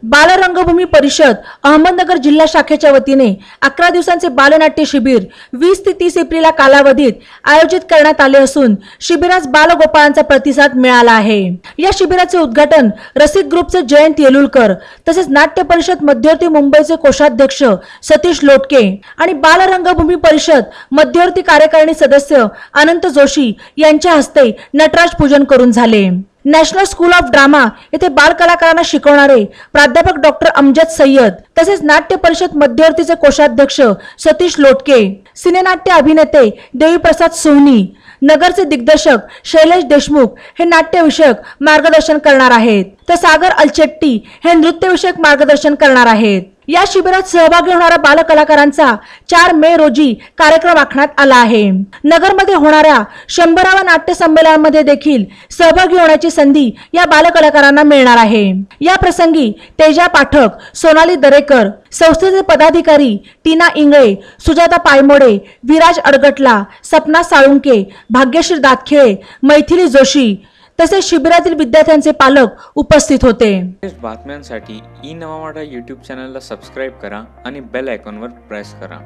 बालरंगभूमी परिषद अहमदनगर जिल्हा शाखेच्या वतीने 11 दिवसांचे बालनाट्य शिबिर 20 ते 30 एप्रिल कालावधीत आयोजित करण्यात आले असून शिबिरास बालगोपाळांचा प्रतिसाद मिळाला आहे। या शिबिराचे उद्घाटन रसिक ग्रुपचे जयंत येलुलकर तसेच नाट्य परिषद मध्यवर्ती मुंबईचे कोषाध्यक्ष सतीश लोटके आणि बालरंगभूमी परिषद मध्यवर्ती कार्यकारिणी सदस्य अनंत जोशी यांच्या हस्ते नटराज पूजन करून झाले। नॅशनल स्कूल ऑफ ड्रामा येथे बालकलाकारांना शिकवणारे प्राध्यापक डॉक्टर अमजद सय्यद तसेच नाट्य परिषद मध्यवर्तीचे कोषाध्यक्ष सतीश लोटके, सिनेनाट्य अभिनेते देवीप्रसाद सोहनी, नगरचे दिग्दर्शक शैलेश देशमुख हे नाट्य विषयक मार्गदर्शन करणार आहेत, तर सागर अलचेट्टी हे नृत्य विषयक मार्गदर्शन करणार आहेत। या शिबिरात सहभागी होणाऱ्या बालकलाकारांचा 4 मे रोजी कार्यक्रम आखण्यात आला आहे। नगरमध्ये होणाऱ्या 100व्या नाट्य संमेलनामध्ये देखील सहभागी होण्याची संधी या बालकलाकारांना मिळणार आहे। या प्रसंगी तेजा पाठक, सोनाली दरेकर, संस्थेचे पदाधिकारी टीना इंगळे, सुजाता पायमोडे, विराज अडगटला, सपना साळुंके, भाग्यश्री दातखेळे, मैथिली जोशी तसेच शिबिरातील विद्यार्थ्यांचे पालक उपस्थित होते। बातम्यांसाठी ई नवा मराठा YouTube चॅनलला सबस्क्राइब करा आणि बेल आयकॉनवर प्रेस करा।